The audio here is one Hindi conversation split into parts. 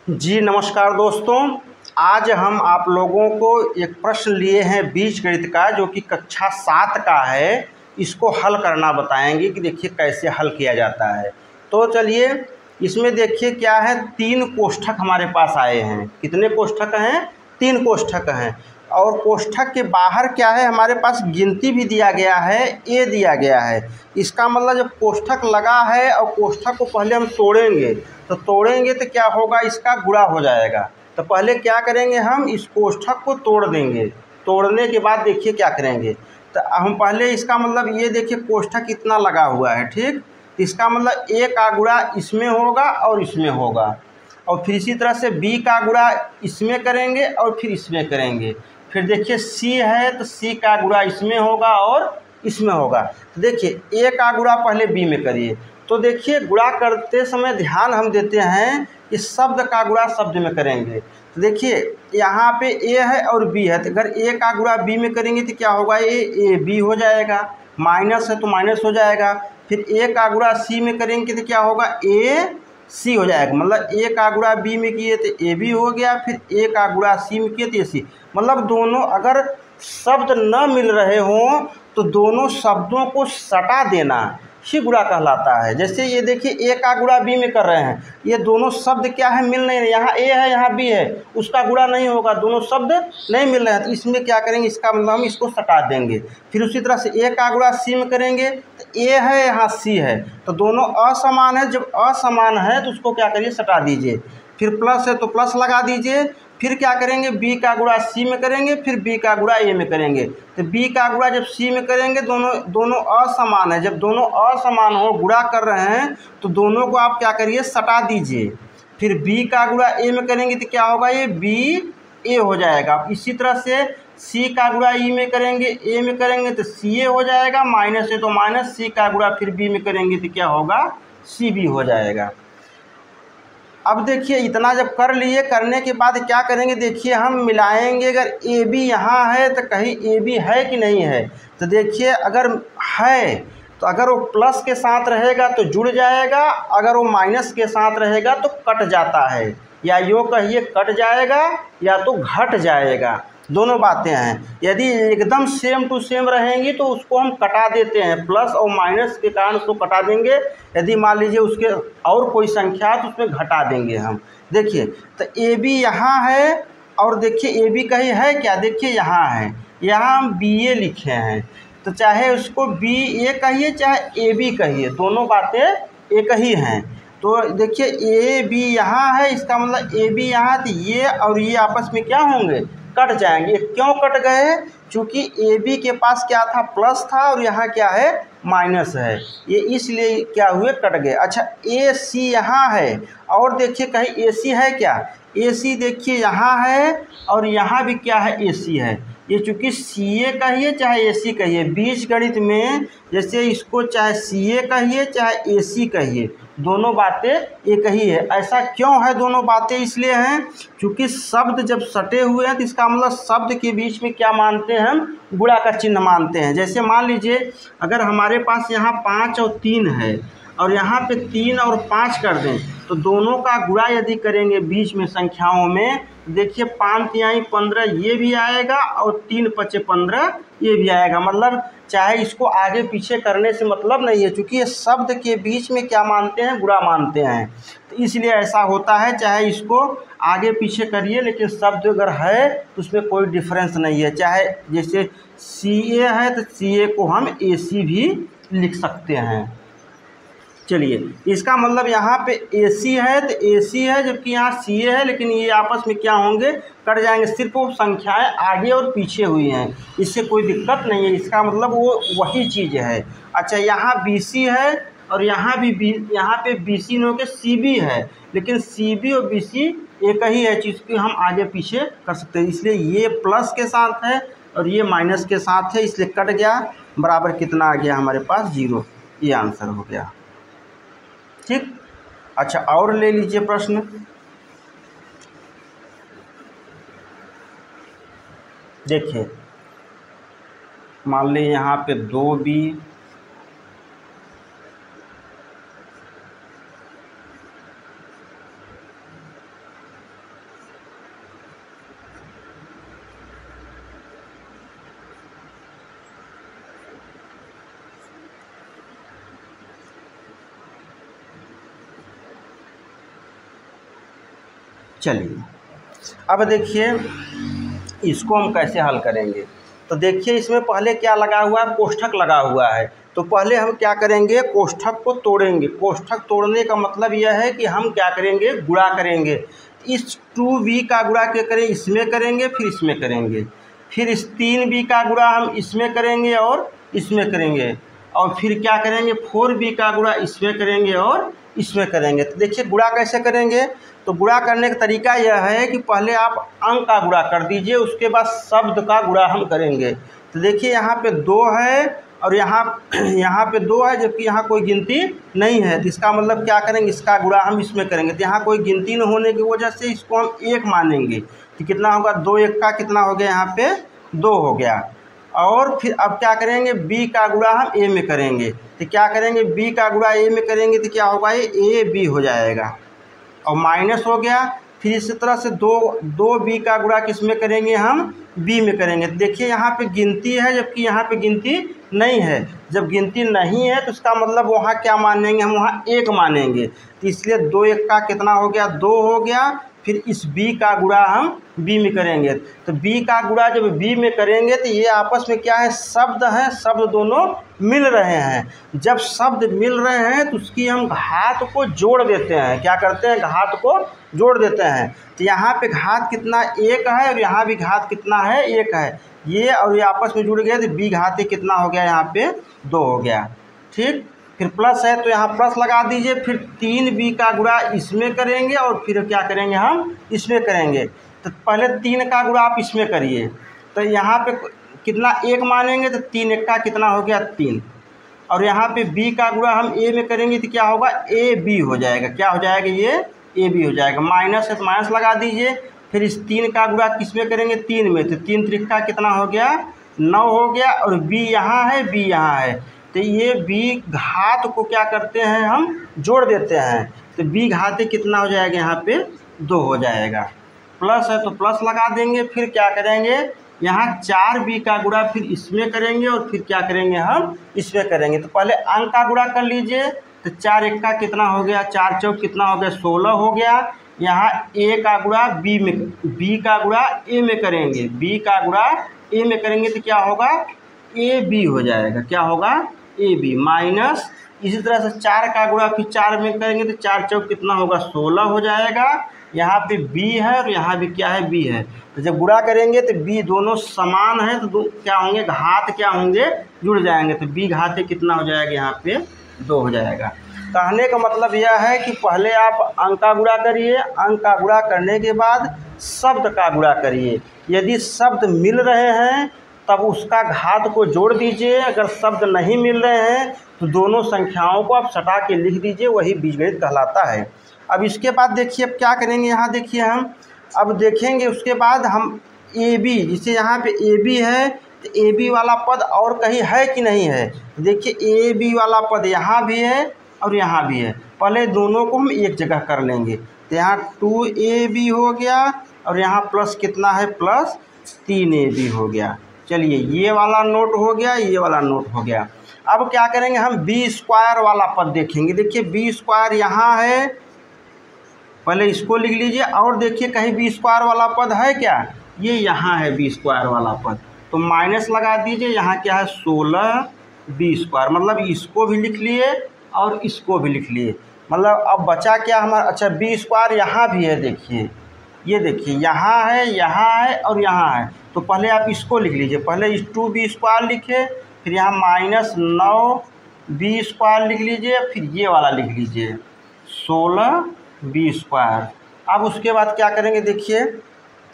जी नमस्कार दोस्तों, आज हम आप लोगों को एक प्रश्न लिए हैं बीजगणित का, जो कि कक्षा 7 का है। इसको हल करना बताएंगे कि देखिए कैसे हल किया जाता है। तो चलिए, इसमें देखिए क्या है, 3 कोष्ठक हमारे पास आए हैं। कितने कोष्ठक हैं? 3 कोष्ठक हैं। और कोष्ठक के बाहर क्या है, हमारे पास गिनती भी दिया गया है, ए दिया गया है। इसका मतलब जब कोष्ठक लगा है और कोष्ठक को पहले हम तोड़ेंगे, तो तो क्या होगा, इसका गुणा हो जाएगा। तो पहले क्या करेंगे, हम इस कोष्ठक को तोड़ देंगे। तोड़ने के बाद देखिए क्या करेंगे, तो हम पहले इसका मतलब ये देखिए कोष्ठक कितना लगा हुआ है, ठीक। इसका मतलब ए का गुणा इसमें होगा और इसमें होगा, और फिर इसी तरह से बी का गुणा इसमें करेंगे और फिर इसमें करेंगे। फिर देखिए सी है तो सी का गुणा इसमें होगा और इसमें होगा। तो देखिए ए का गुणा पहले बी में करिए। तो देखिए गुणा करते समय ध्यान हम देते हैं कि शब्द का गुणा शब्द में करेंगे। तो देखिए यहाँ पे ए है और बी है, तो अगर ए का गुणा बी में करेंगे तो क्या होगा, ए बी हो जाएगा। माइनस है तो माइनस हो जाएगा। फिर ए का गुणा सी में करेंगे तो क्या होगा, ए सी हो जाएगा। मतलब ए का गुणा बी में किए तो ए बी हो गया, फिर ए का गुणा सी में किए तो ए सी। मतलब दोनों अगर शब्द न मिल रहे हों तो दोनों शब्दों को सटा देना ही गुणा कहलाता है। जैसे ये देखिए ए का गुणा बी में कर रहे हैं, ये दोनों शब्द क्या है, मिल नहीं रहे। यहाँ ए है यहाँ बी है, उसका गुणा नहीं होगा, दोनों शब्द नहीं मिल रहे हैं। तो इसमें क्या करेंगे, इसका मतलब हम इसको सटा देंगे। फिर उसी तरह से ए का गुणा सी में करेंगे, तो ए है यहाँ सी है, तो दोनों असमान है। जब असमान है तो उसको क्या करिए, सटा दीजिए। फिर प्लस है तो प्लस लगा दीजिए। फिर क्या करेंगे, बी का गुणा सी में करेंगे, फिर बी का गुणा ए में करेंगे। तो बी का गुणा जब सी में करेंगे, दोनों असमान है। जब दोनों असमान हो, गुणा कर रहे हैं, तो दोनों को आप क्या करिए, सटा दीजिए। फिर बी का गुणा ए में करेंगे तो क्या होगा, ये बी ए हो जाएगा। इसी तरह से सी का गुणा ई में करेंगे, ए में करेंगे तो सी ए हो जाएगा। माइनस है तो माइनस, सी का गुणा फिर बी में करेंगे तो क्या होगा, सी बी हो जाएगा। अब देखिए इतना जब कर लिए, करने के बाद क्या करेंगे, देखिए हम मिलाएंगे। अगर ए बी यहाँ है तो कहीं ए बी है कि नहीं है, तो देखिए अगर है तो अगर वो प्लस के साथ रहेगा तो जुड़ जाएगा, अगर वो माइनस के साथ रहेगा तो कट जाता है। या यूँ कहिए कट जाएगा या तो घट जाएगा, दोनों बातें हैं। यदि एकदम सेम टू सेम रहेंगी तो उसको हम कटा देते हैं, प्लस और माइनस के कारण उसको कटा देंगे। यदि मान लीजिए उसके और कोई संख्या है तो उसमें घटा देंगे हम। देखिए तो ए बी यहाँ है, और देखिए ए बी कहीं है क्या, देखिए यहाँ है, यहाँ हम बी ए लिखे हैं। तो चाहे उसको बी ए कहिए चाहे ए बी कहिए, दोनों बातें एक ही हैं। तो देखिए ए बी यहाँ है, इसका मतलब ए बी यहाँ, तो ये और ये आपस में क्या होंगे, कट जाएंगे। क्यों कट गए, चूँकि ए बी के पास क्या था, प्लस था, और यहाँ क्या है, माइनस है, ये इसलिए क्या हुए, कट गए। अच्छा ए सी यहाँ है, और देखिए कहीं ए सी है क्या, ए सी देखिए यहाँ है, और यहाँ भी क्या है, ए सी है। ये चूँकि सी ए कहिए चाहे ए सी कहिए, बीजगणित में जैसे इसको चाहे सी ए कहिए चाहे ए सी कहिए, दोनों बातें एक ही है। ऐसा क्यों है, दोनों बातें इसलिए हैं क्योंकि शब्द जब सटे हुए हैं तो इसका मतलब शब्द के बीच में क्या मानते हैं, हम गुणा का चिन्ह मानते हैं। जैसे मान लीजिए अगर हमारे पास यहाँ 5 और 3 है, और यहाँ पे 3 और 5 कर दें, तो दोनों का गुणा यदि करेंगे बीच में संख्याओं में, देखिए 5 तिहाई 15 ये भी आएगा, और 3 पचे 15 ये भी आएगा। मतलब चाहे इसको आगे पीछे करने से मतलब नहीं है, क्योंकि ये शब्द के बीच में क्या मानते हैं, गुणा मानते हैं। तो इसलिए ऐसा होता है, चाहे इसको आगे पीछे करिए, लेकिन शब्द अगर है तो उसमें कोई डिफरेंस नहीं है। चाहे जैसे सी ए है तो सी ए को हम ए सी भी लिख सकते हैं। चलिए इसका मतलब यहाँ पे ए सी है तो ए सी है, जबकि यहाँ सी ए है, लेकिन ये आपस में क्या होंगे, कट जाएंगे। सिर्फ वो संख्याएं आगे और पीछे हुई हैं, इससे कोई दिक्कत नहीं है, इसका मतलब वो वही चीज़ है। अच्छा यहाँ बी सी है, और यहाँ भी यहाँ पे बी सी न के सी बी है, लेकिन सी बी और बी सी एक ही है चीज़ की, हम आगे पीछे कर सकते हैं। इसलिए ये प्लस के साथ है और ये माइनस के साथ है, इसलिए कट गया। बराबर कितना आ गया हमारे पास, 0। ये आंसर हो गया, ठीक। अच्छा और ले लीजिए प्रश्न। देखिए मान ली यहाँ पे 2b चलिए अब देखिए इसको हम कैसे हल करेंगे। तो देखिए इसमें पहले क्या लगा हुआ है, कोष्ठक लगा हुआ है। तो पहले हम क्या करेंगे, कोष्ठक को तोड़ेंगे। कोष्ठक तोड़ने का मतलब यह है कि हम क्या करेंगे, गुणा करेंगे। इस 2b का गुणा क्या करें, इसमें करेंगे, फिर इसमें करेंगे, फिर इस 3b का गुणा हम इसमें करेंगे और इसमें करेंगे, और फिर क्या करेंगे 4b का गुणा इसमें करेंगे और इसमें करेंगे। तो देखिए गुणा कैसे करेंगे। तो गुणा करने का तरीका यह है कि पहले आप अंक का गुणा कर दीजिए, उसके बाद शब्द का गुणा हम करेंगे। तो देखिए यहाँ पे 2 है और यहाँ पे 2 है, जबकि यहाँ कोई गिनती नहीं है। तो इसका मतलब क्या करेंगे, इसका गुणा हम इसमें करेंगे। तो यहाँ कोई गिनती न होने की वजह से इसको हम 1 मानेंगे। तो कितना होगा, 2 1 का कितना हो गया, यहाँ पे 2 हो गया। और फिर अब क्या करेंगे, b का गुणा हम a में करेंगे। तो क्या करेंगे, b का गुणा a में करेंगे तो क्या होगा, ये ab हो जाएगा और माइनस हो गया। फिर इसी तरह से 2b का गुणा किस में करेंगे, हम b में करेंगे। देखिए यहाँ पे गिनती है, जबकि यहाँ पे गिनती नहीं है। जब गिनती नहीं है तो इसका मतलब वहाँ क्या मानेंगे, हम वहाँ 1 मानेंगे। तो इसलिए 2 1 का कितना हो गया, 2 हो गया। फिर इस b का गुणा हम b में करेंगे। तो b का गुणा जब b में करेंगे तो ये आपस में क्या है, शब्द हैं, शब्द दोनों मिल रहे हैं। जब शब्द मिल रहे हैं तो उसकी हम घात को जोड़ देते हैं। क्या करते हैं, घात को जोड़ देते हैं। तो यहाँ पे घात कितना 1 है और यहाँ भी घात कितना है, 1 है। ये और ये आपस में जुड़ गए तो b घाते कितना हो गया, यहाँ पे 2 हो गया। ठीक, फिर प्लस है तो यहाँ प्लस लगा दीजिए। फिर 3b का गुणा इसमें करेंगे और फिर क्या करेंगे, हम इसमें करेंगे। तो पहले 3 का गुणा आप इसमें करिए। तो यहाँ पे कितना 1 मानेंगे तो 3 1 का कितना हो गया, 3। और यहाँ पे b का गुणा हम a में करेंगे तो क्या होगा, ab हो जाएगा। क्या हो जाएगा, ये ab हो जाएगा। माइनस है तो माइनस लगा दीजिए। फिर इस 3 का गुणा किस में करेंगे, 3 में। तो 3 3 का कितना हो गया, 9 हो गया। और b यहाँ है, b यहाँ है, तो ये b घात को क्या करते हैं, हम जोड़ देते हैं। तो b घाते कितना हो जाएगा, यहाँ पे 2 हो जाएगा। प्लस है तो प्लस लगा देंगे। फिर क्या करेंगे, यहाँ 4b का गुणा फिर इसमें करेंगे और फिर क्या करेंगे, हम इसमें करेंगे। तो पहले अंक का गुणा कर लीजिए। तो 4 1 का कितना हो गया, 4 4 कितना हो गया, 16 हो गया। यहाँ a का गुणा b में, b का गुणा a में करेंगे, b का गुणा a में करेंगे तो क्या होगा, ab हो जाएगा। क्या होगा, ab माइनस। इसी तरह से 4 का गुणा फिर 4 में करेंगे तो 4 4 कितना होगा, 16 हो जाएगा। यहाँ पे b है और यहाँ भी क्या है, b है। तो जब गुणा करेंगे तो b दोनों समान है तो क्या होंगे, घात क्या होंगे, जुड़ जाएंगे। तो b घाते कितना हो जाएगा, यहाँ पे 2 हो जाएगा। कहने का मतलब यह है कि पहले आप अंक का गुणा करिए, अंक का गुणा करने के बाद शब्द का गुणा करिए। यदि शब्द मिल रहे हैं तब उसका घात को जोड़ दीजिए। अगर शब्द नहीं मिल रहे हैं तो दोनों संख्याओं को आप सटा के लिख दीजिए, वही बीजगणित कहलाता है। अब इसके बाद देखिए अब क्या करेंगे, यहाँ देखिए हम अब देखेंगे उसके बाद हम AB, जिसे यहाँ पे AB है तो AB वाला पद और कहीं है कि नहीं है। देखिए AB वाला पद यहाँ भी है और यहाँ भी है। पहले दोनों को हम एक जगह कर लेंगे। तो यहाँ 2AB हो गया और यहाँ प्लस कितना है, प्लस 3AB हो गया। चलिए ये वाला नोट हो गया, ये वाला नोट हो गया। अब क्या करेंगे, हम b स्क्वायर वाला पद देखेंगे। देखिए b स्क्वायर यहाँ है, पहले इसको लिख लीजिए। और देखिए कहीं b स्क्वायर वाला पद है क्या, ये यहाँ है b स्क्वायर वाला पद। तो माइनस लगा दीजिए। यहाँ क्या है, 16b स्क्वायर, मतलब इसको भी लिख लिए और इसको भी लिख लिए। मतलब अब बचा क्या हमारा, अच्छा b स्क्वायर यहाँ भी है। देखिए ये देखिए यहाँ है और यहाँ है। तो पहले आप इसको लिख लीजिए। पहले इस 2b स्क्वायर लिखे, फिर यहाँ माइनस 9b स्क्वायर लिख लीजिए, फिर ये वाला लिख लीजिए 16b स्क्वायर। अब उसके बाद क्या करेंगे, देखिए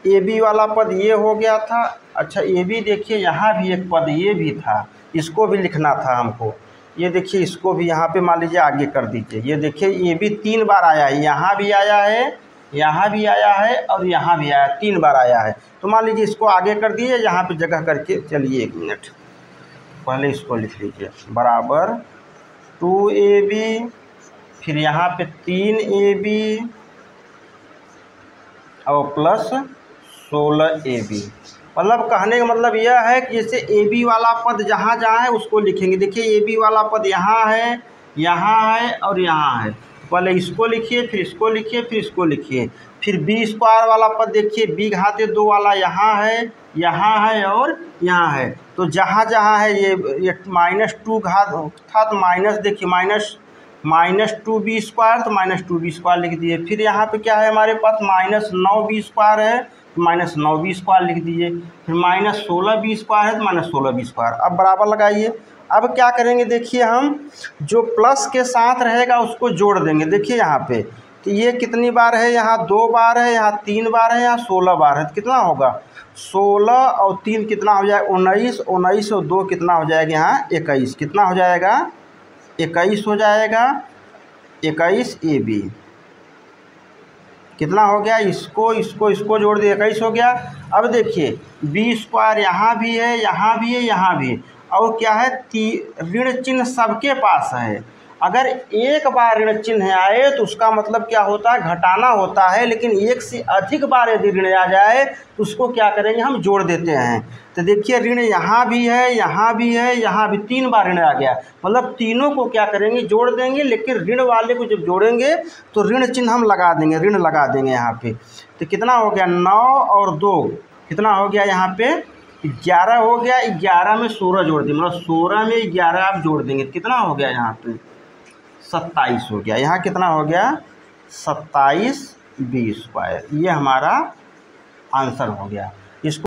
AB वाला पद ये हो गया था। अच्छा AB देखिए यहाँ भी एक पद ये भी था, इसको भी लिखना था हमको। ये देखिए इसको भी यहाँ पे मान लीजिए आगे कर दीजिए। ये देखिए AB 3 बार आया है, यहाँ भी आया है, यहाँ भी आया है और यहाँ भी आया, 3 बार आया है। तो मान लीजिए इसको आगे कर दिए, यहाँ पे जगह करके। चलिए 1 मिनट, पहले इसको लिख लीजिए बराबर 2AB, फिर यहाँ पे 3AB और प्लस 16AB। मतलब कहने का मतलब यह है कि जैसे AB वाला पद जहाँ जहाँ है उसको लिखेंगे। देखिए AB वाला पद यहाँ है और यहाँ है। पहले इसको लिखिए, फिर इसको लिखिए, फिर इसको लिखिए। फिर बी स्क्वायर वाला पद देखिए, बी घाते 2 वाला यहाँ है और यहाँ है। तो जहाँ जहाँ है ये -2 घात था तो माइनस, देखिए -2b स्क्वायर, तो -2b स्क्वायर लिख दिए। फिर यहाँ पे क्या है हमारे पास -9b स्क्वायर है, तो -9b स्क्वायर लिख दीजिए। फिर -16b स्क्वायर है तो -16b स्क्वायर। अब बराबर लगाइए। अब क्या करेंगे देखिए, हम जो प्लस के साथ रहेगा उसको जोड़ देंगे। देखिए यहाँ पे तो ये कितनी बार है, यहाँ 2 बार है, यहाँ 3 बार है, यहाँ 16 बार है। तो कितना होगा 16 और 3 कितना हो जाएगा 19, 19 और 2 कितना हो जाएगा यहाँ 21। कितना हो जाएगा 21 हो जाएगा। 21 AB कितना हो गया, इसको जोड़ दिए 21 हो गया। अब देखिए बी स्क्वायर यहाँ भी है, यहाँ भी है, यहाँ भी है, और क्या है ऋण चिन्ह सबके पास है। अगर एक बार ऋण चिन्ह आए तो उसका मतलब क्या होता है, घटाना होता है। लेकिन एक से अधिक बार यदि ऋण आ जाए तो उसको क्या करेंगे, हम जोड़ देते हैं। तो देखिए ऋण यहाँ भी है, यहाँ भी है, यहाँ भी 3 बार ऋण आ गया, मतलब तीनों को क्या करेंगे, जोड़ देंगे। लेकिन ऋण वाले को जब जोड़ेंगे तो ऋण चिन्ह हम लगा देंगे, ऋण लगा देंगे यहाँ पे। तो कितना हो गया 9 और 2 कितना हो गया यहाँ पे 11 हो गया। 11 में 16 जोड़ देंगे, मतलब 16 में 11 आप जोड़ देंगे, कितना हो गया यहाँ पे 27 हो गया। यहाँ कितना हो गया 27b स्क्वायर। ये हमारा आंसर हो गया। इसको